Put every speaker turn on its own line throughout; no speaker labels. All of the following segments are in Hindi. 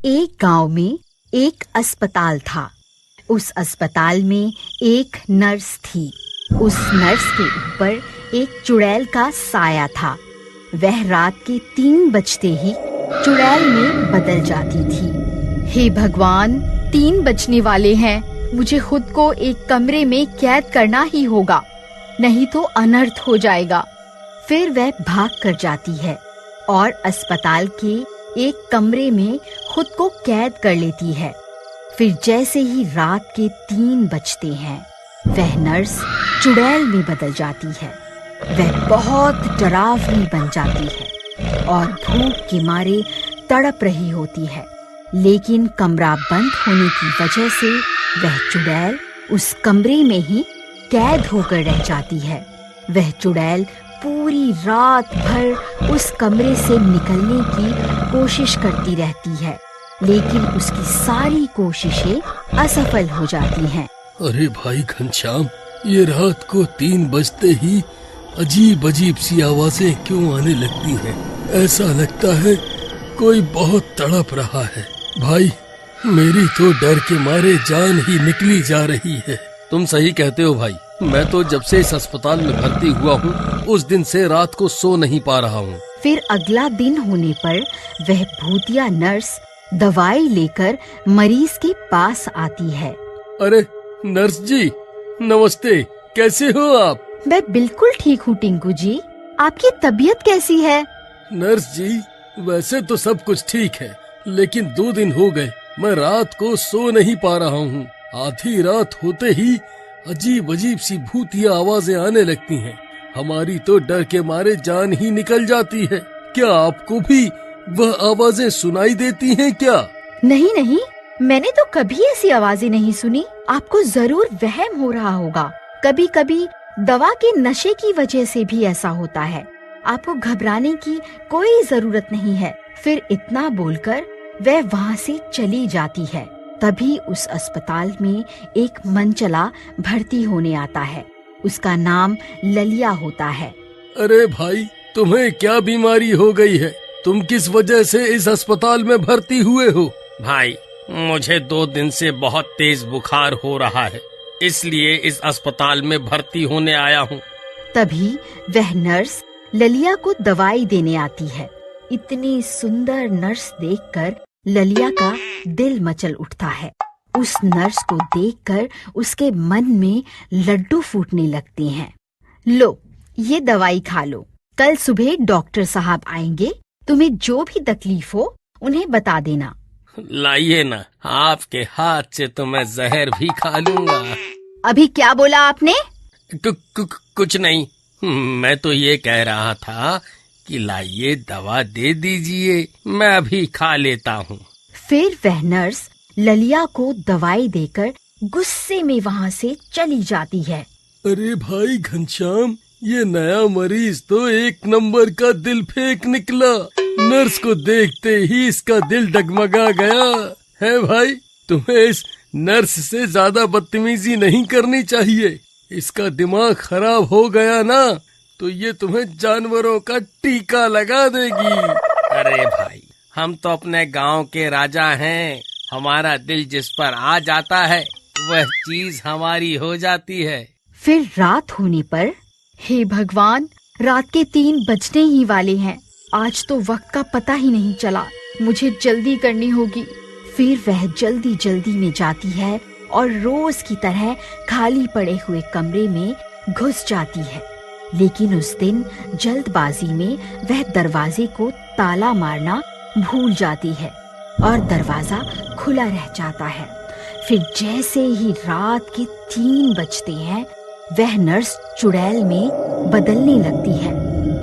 एक गांव में एक अस्पताल था। उस अस्पताल में एक नर्स थी। उस नर्स के ऊपर एक चुड़ैल का साया था। वह रात के 3 बजते ही चुड़ैल में बदल जाती थी। हे भगवान, 3 बजने वाले हैं। मुझे खुद को एक कमरे में कैद करना ही होगा, नहीं तो अनर्थ हो जाएगा। फिर वह भाग कर जाती है और अस्पताल के एक कमरे में खुद को कैद कर लेती है। फिर जैसे ही रात के 3 बजते हैं, वह नर्स चुड़ैल में बदल जाती है। वह बहुत डरावनी बन जाती है और भूख के मारे तड़प रही होती है। लेकिन कमरा बंद होने की वजह से वह चुड़ैल उस कमरे में ही कैद होकर रह जाती है। वह चुड़ैल पूरी रात भर उस कमरे से निकलने की कोशिश करती रहती है, लेकिन उसकी सारी कोशिशें असफल हो जाती हैं।
अरे भाई घनश्याम, ये रात को 3 बजते ही अजीब अजीब सी आवाजें क्यों आने लगती हैं? ऐसा लगता है कोई बहुत तड़प रहा है। भाई, मेरी तो डर के मारे जान ही निकली जा रही है।
तुम सही कहते हो भाई। मैं तो जब से इस अस्पताल में भर्ती हुआ हूँ, उस दिन से रात को सो नहीं पा रहा हूँ।
फिर अगला दिन होने पर वह भूतिया नर्स दवाई लेकर मरीज के पास आती है।
अरे नर्स जी, नमस्ते, कैसे हो आप?
मैं बिल्कुल ठीक हूँ टिंकू जी। आपकी तबीयत कैसी है?
नर्स जी, वैसे तो सब कुछ ठीक है, लेकिन 2 दिन हो गए मैं रात को सो नहीं पा रहा हूँ। आधी रात होते ही अजीब अजीब सी भूतिया आवाजें आने लगती हैं। हमारी तो डर के मारे जान ही निकल जाती है। क्या आपको भी वह आवाजें सुनाई देती हैं क्या?
नहीं नहीं, मैंने तो कभी ऐसी आवाजें नहीं सुनी। आपको जरूर वहम हो रहा होगा। कभी कभी दवा के नशे की वजह से भी ऐसा होता है। आपको घबराने की कोई जरूरत नहीं है। फिर इतना बोलकर वह वहाँ से चली जाती है। तभी उस अस्पताल में एक मनचला भर्ती होने आता है। उसका नाम ललिया होता है।
अरे भाई, तुम्हें क्या बीमारी हो गई है? तुम किस वजह से इस अस्पताल में भर्ती हुए हो?
भाई, मुझे 2 दिन से बहुत तेज बुखार हो रहा है, इसलिए इस अस्पताल में भर्ती होने आया हूँ।
तभी वह नर्स ललिया को दवाई देने आती है। इतनी सुंदर नर्स देखकर ललिया का दिल मचल उठता है। उस नर्स को देखकर उसके मन में लड्डू फूटने लगते हैं। लो, ये दवाई खा लो। कल सुबह डॉक्टर साहब आएंगे। तुम्हें जो भी तकलीफ हो उन्हें बता देना।
लाइए ना, आपके हाथ से तो मैं जहर भी खा लूंगा।
अभी क्या बोला आपने?
कुछ नहीं, मैं तो ये कह रहा था कि लाइए दवा दे दीजिए, मैं अभी खा लेता हूँ।
फिर वह नर्स ललिया को दवाई देकर गुस्से में वहाँ से चली जाती है।
अरे भाई घनश्याम, ये नया मरीज तो 1 नंबर का दिल फेंक निकला। नर्स को देखते ही इसका दिल डगमगा गया है। भाई, तुम्हें इस नर्स से ज्यादा बदतमीजी नहीं करनी चाहिए। इसका दिमाग खराब हो गया ना, तो ये तुम्हें जानवरों का टीका लगा देगी।
अरे भाई, हम तो अपने गांव के राजा हैं। हमारा दिल जिस पर आ जाता है वह चीज हमारी हो जाती है।
फिर रात होने पर, हे भगवान, रात के 3 बजने ही वाले हैं। आज तो वक्त का पता ही नहीं चला। मुझे जल्दी करनी होगी। फिर वह जल्दी जल्दी में जाती है और रोज की तरह खाली पड़े हुए कमरे में घुस जाती है। लेकिन उस दिन जल्दबाजी में वह दरवाजे को ताला मारना भूल जाती है और दरवाजा खुला रह जाता है। फिर जैसे ही रात के 3 बजते हैं, वह नर्स चुड़ैल में बदलने लगती है।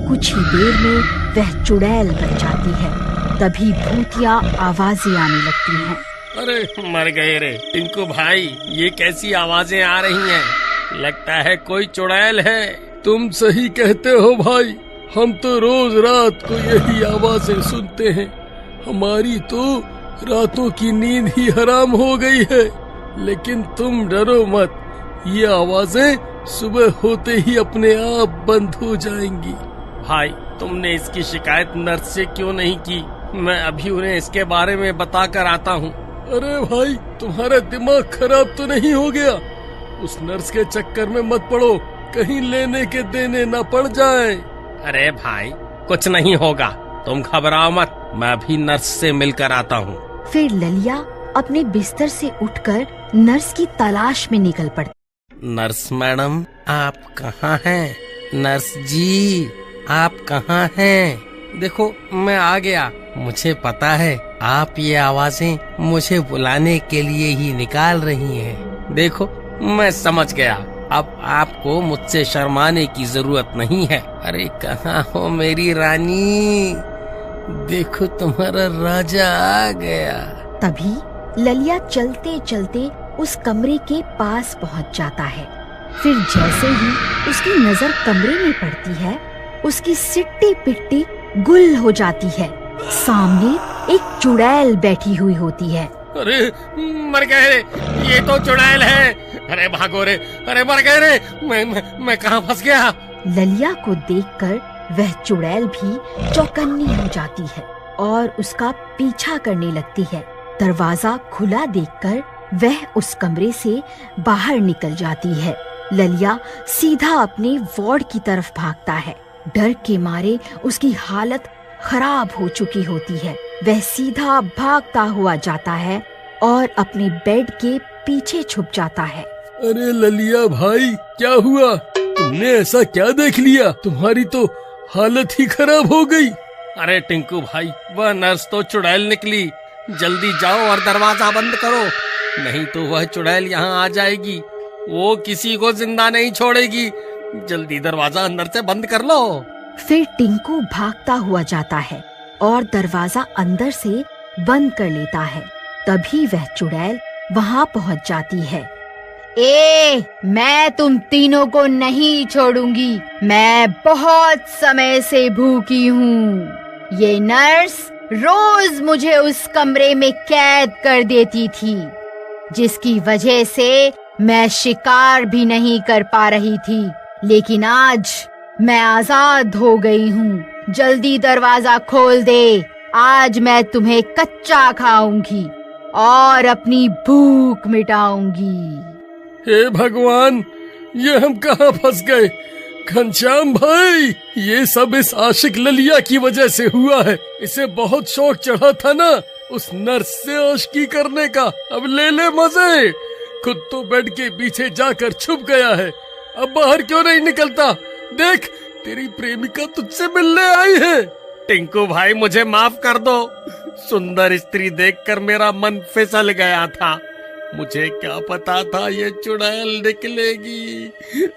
कुछ ही देर में वह चुड़ैल बन जाती है। तभी भूतिया आवाजें आने लगती हैं।
अरे मर गए रे टिंकू भाई, ये कैसी आवाजें आ रही हैं? लगता है कोई चुड़ैल है।
तुम सही कहते हो भाई, हम तो रोज रात को यही आवाजें सुनते हैं। हमारी तो रातों की नींद ही हराम हो गई है। लेकिन तुम डरो मत, ये आवाजें सुबह होते ही अपने आप बंद हो जाएंगी।
भाई, तुमने इसकी शिकायत नर्स से क्यों नहीं की? मैं अभी उन्हें इसके बारे में बता कर आता हूँ।
अरे भाई, तुम्हारा दिमाग खराब तो नहीं हो गया? उस नर्स के चक्कर में मत पड़ो, कहीं लेने के देने न पड़ जाए।
अरे भाई, कुछ नहीं होगा, तुम घबराओ मत, मैं अभी नर्स से मिलकर आता हूँ।
फिर ललिया अपने बिस्तर से उठकर नर्स की तलाश में निकल पड़ती।
नर्स मैडम, आप कहाँ हैं? नर्स जी, आप कहाँ हैं? देखो, मैं आ गया। मुझे पता है आप ये आवाजें मुझे बुलाने के लिए ही निकाल रही हैं। देखो, मैं समझ गया, अब आपको मुझसे शर्माने की जरूरत नहीं है। अरे कहाँ हो मेरी रानी? देखो, तुम्हारा राजा आ गया।
तभी ललिया चलते चलते उस कमरे के पास पहुंच जाता है। फिर जैसे ही उसकी नजर कमरे में पड़ती है, उसकी सिट्टी पिट्टी गुल हो जाती है। सामने एक चुड़ैल बैठी हुई होती है।
अरे मर गए रे, ये तो चुड़ैल है। अरे भागो रे, अरे मर गए रे, मैं कहाँ फंस गया?
ललिया को देखकर वह चुड़ैल भी चौकन्नी हो जाती है और उसका पीछा करने लगती है। दरवाजा खुला देखकर वह उस कमरे से बाहर निकल जाती है। ललिया सीधा अपने वार्ड की तरफ भागता है। डर के मारे उसकी हालत खराब हो चुकी होती है। वह सीधा भागता हुआ जाता है और अपने बेड के पीछे छुप जाता है।
अरे ललिया भाई, क्या हुआ? तुमने ऐसा क्या देख लिया? तुम्हारी तो हालत ही खराब हो गई।
अरे टिंकू भाई, वह नर्स तो चुड़ैल निकली। जल्दी जाओ और दरवाजा बंद करो, नहीं तो वह चुड़ैल यहाँ आ जाएगी। वो किसी को जिंदा नहीं छोड़ेगी। जल्दी दरवाजा अंदर से बंद कर लो।
फिर टिंकू भागता हुआ जाता है और दरवाजा अंदर से बंद कर लेता है। तभी वह चुड़ैल वहाँ पहुँच जाती है। मैं तुम तीनों को नहीं छोड़ूंगी। मैं बहुत समय से भूखी हूँ। ये नर्स रोज मुझे उस कमरे में कैद कर देती थी, जिसकी वजह से मैं शिकार भी नहीं कर पा रही थी। लेकिन आज मैं आजाद हो गई हूँ। जल्दी दरवाजा खोल दे, आज मैं तुम्हें कच्चा खाऊंगी और अपनी भूख मिटाऊंगी।
हे भगवान, ये हम कहाँ फंस गए? घनश्याम भाई, ये सब इस आशिक ललिया की वजह से हुआ है। इसे बहुत शौक चढ़ा था ना उस नर्स से आशिकी करने का। अब ले ले मजे। खुद तो बेड के पीछे जाकर छुप गया है, अब बाहर क्यों नहीं निकलता? देख, तेरी प्रेमिका तुझसे मिलने आई है।
टिंकू भाई, मुझे माफ कर दो। सुंदर स्त्री देखकर मेरा मन फिसल गया था। मुझे क्या पता था ये चुड़ैल निकलेगी।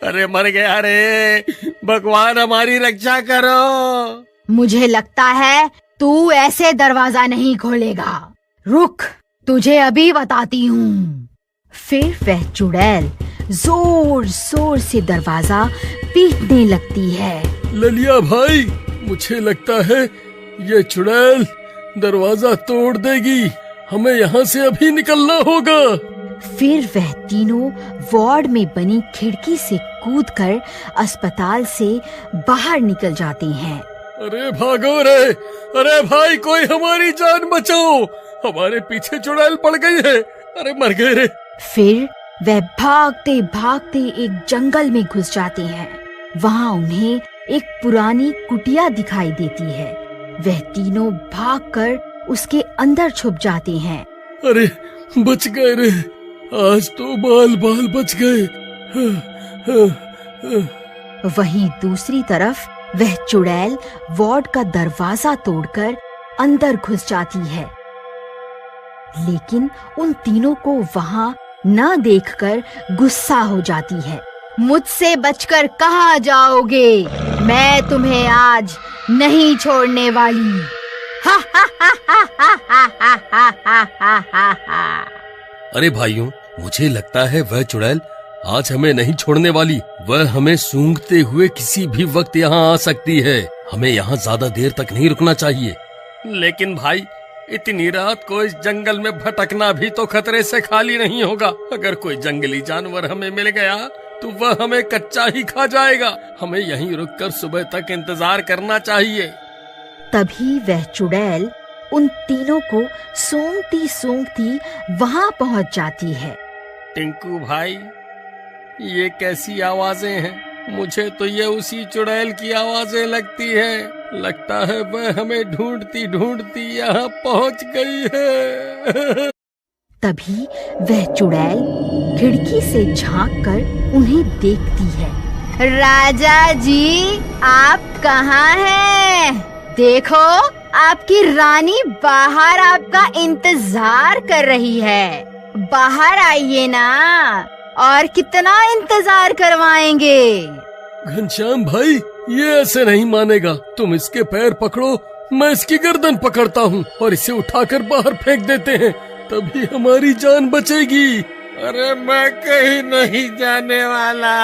अरे मर गया रे, भगवान हमारी रक्षा करो।
मुझे लगता है तू ऐसे दरवाजा नहीं खोलेगा। रुक, तुझे अभी बताती हूँ। फिर वह चुड़ैल जोर जोर से दरवाजा पीटने लगती है।
ललिया भाई, मुझे लगता है ये चुड़ैल दरवाजा तोड़ देगी। हमें यहाँ से अभी निकलना होगा।
फिर वह तीनों वार्ड में बनी खिड़की से कूदकर अस्पताल से बाहर निकल जाते हैं।
अरे भागो रे, अरे भाई, कोई हमारी जान बचाओ, हमारे पीछे चुड़ैल पड़ गई है। अरे मर गए रे।
फिर वह भागते भागते एक जंगल में घुस जाते हैं। वहाँ उन्हें एक पुरानी कुटिया दिखाई देती है। वह तीनों भागकर उसके अंदर छुप जाते हैं।
अरे बच गए रे, आज तो बाल बाल बच गए।
वहीं दूसरी तरफ वह चुड़ैल वार्ड का दरवाजा तोड़कर अंदर घुस जाती है, लेकिन उन तीनों को वहाँ न देखकर गुस्सा हो जाती है। मुझसे बचकर कहाँ जाओगे? मैं तुम्हें आज नहीं छोड़ने वाली। हा हा हा हा हा हा हा हा हा हा।
अरे भाइयों, मुझे लगता है वह चुड़ैल आज हमें नहीं छोड़ने वाली। वह हमें सूंघते हुए किसी भी वक्त यहाँ आ सकती है। हमें यहाँ ज्यादा देर तक नहीं रुकना चाहिए।
लेकिन भाई, इतनी रात को इस जंगल में भटकना भी तो खतरे से खाली नहीं होगा। अगर कोई जंगली जानवर हमें मिल गया तो वह हमें कच्चा ही खा जाएगा। हमें यहीं रुककर सुबह तक इंतजार करना चाहिए।
तभी वह चुड़ैल उन तीनों को सूंघती सूंघती वहां पहुंच जाती है।
टिंकू भाई, ये कैसी आवाजें हैं? मुझे तो ये उसी चुड़ैल की आवाजें लगती है। लगता है वह हमें ढूंढती ढूंढती यहाँ पहुंच गई है।
तभी वह चुड़ैल खिड़की से झांककर उन्हें देखती है। राजा जी, आप कहाँ हैं? देखो, आपकी रानी बाहर आपका इंतजार कर रही है। बाहर आइए ना, और कितना इंतजार करवाएंगे?
घनश्याम भाई, ये ऐसे नहीं मानेगा। तुम इसके पैर पकड़ो, मैं इसकी गर्दन पकड़ता हूँ और इसे उठाकर बाहर फेंक देते हैं, तभी हमारी जान बचेगी।
अरे मैं कहीं नहीं जाने वाला।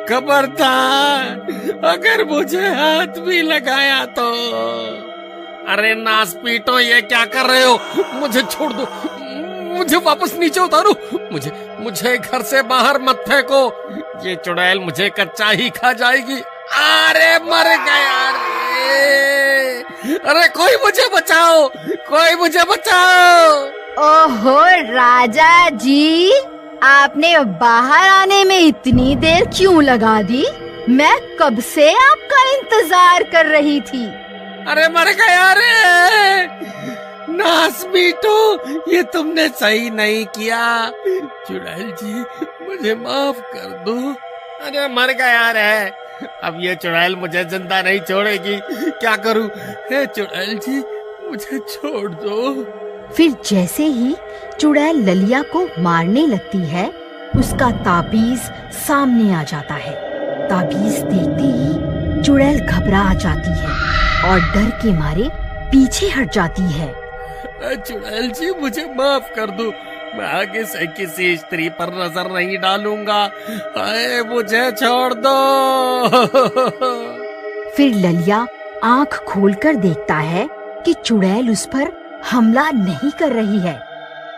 खबरदार, अगर मुझे हाथ भी लगाया तो। अरे नास पीटो, ये क्या कर रहे हो? मुझे छोड़ दो, मुझे वापस नीचे उतारो। मुझे घर से बाहर मत फेंको, ये चुड़ैल मुझे कच्चा ही खा जाएगी। अरे मर गया रे। अरे कोई मुझे बचाओ, कोई मुझे बचाओ।
ओहो राजा जी, आपने बाहर आने में इतनी देर क्यों लगा दी? मैं कब से आपका इंतजार कर रही थी।
अरे मर गया रे। नास बीटू, ये तुमने सही नहीं किया। चुड़ैल जी, मुझे माफ कर दो। अरे मर गया रे, अब ये चुड़ैल मुझे जिंदा नहीं छोड़ेगी। क्या करूं? हे चुड़ैल जी, मुझे छोड़ दो।
फिर जैसे ही चुड़ैल ललिया को मारने लगती है, उसका ताबीज सामने आ जाता है। ताबीज देखते ही चुड़ैल घबरा जाती है और डर के मारे पीछे हट जाती है।
चुड़ैल जी, मुझे माफ कर दो। मैं आगे से किसी स्त्री पर नजर नहीं डालूंगा। अरे मुझे छोड़ दो।
फिर ललिया आंख खोलकर देखता है कि चुड़ैल उस पर हमला नहीं कर रही है,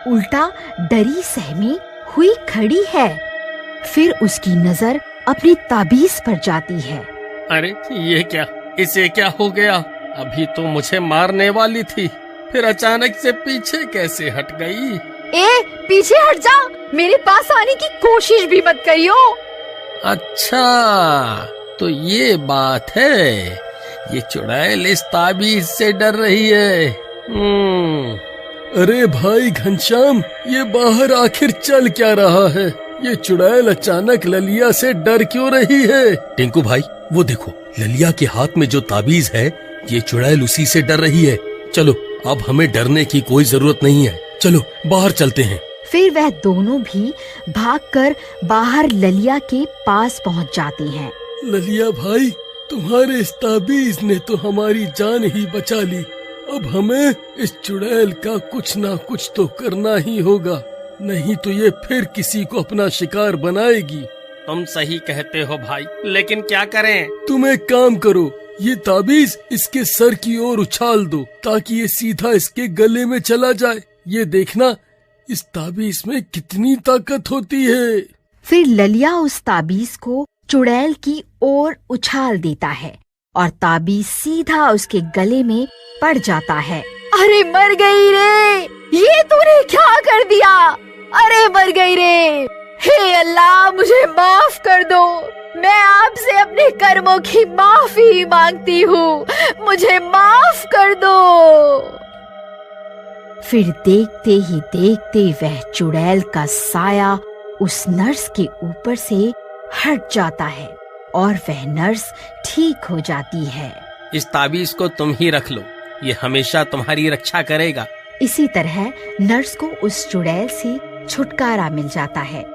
उल्टा डरी सहमी हुई खड़ी है। फिर उसकी नजर अपनी ताबीज पर जाती है।
अरे ये क्या? इसे क्या हो गया? अभी तो मुझे मारने वाली थी, फिर अचानक से पीछे कैसे हट गई?
ए, पीछे हट जा, मेरे पास आने की कोशिश भी मत करियो।
अच्छा, तो ये बात है। ये चुड़ैल इस ताबीज से डर रही है।
अरे भाई घनश्याम, ये बाहर आखिर चल क्या रहा है? ये चुड़ैल अचानक ललिया से डर क्यों रही है?
टिंकू भाई, वो देखो, ललिया के हाथ में जो ताबीज है, ये चुड़ैल उसी से डर रही है। चलो, अब हमें डरने की कोई जरूरत नहीं है। चलो बाहर चलते हैं।
फिर वह दोनों भी भागकर बाहर ललिया के पास पहुंच जाते हैं।
ललिया भाई, तुम्हारे इस ताबीज ने तो हमारी जान ही बचा ली। अब हमें इस चुड़ैल का कुछ ना कुछ तो करना ही होगा, नहीं तो ये फिर किसी को अपना शिकार बनाएगी।
तुम सही कहते हो भाई, लेकिन क्या करें?
तुम एक काम करो, ये ताबीज इसके सर की ओर उछाल दो ताकि ये सीधा इसके गले में चला जाए। ये देखना, इस ताबीज में कितनी ताकत होती है।
फिर ललिया उस ताबीज को चुड़ैल की ओर उछाल देता है और ताबीज सीधा उसके गले में पड़ जाता है। अरे मर गई रे, ये तूने क्या कर दिया? अरे मर गई रे। हे अल्लाह, मुझे माफ कर दो। मैं आपसे अपने कर्मों की माफी मांगती हूँ, मुझे माफ कर दो। फिर देखते ही देखते वह चुड़ैल का साया उस नर्स के ऊपर से हट जाता है और वह नर्स ठीक हो जाती है।
इस ताबीज को तुम ही रख लो, ये हमेशा तुम्हारी रक्षा करेगा।
इसी तरह नर्स को उस चुड़ैल से छुटकारा मिल जाता है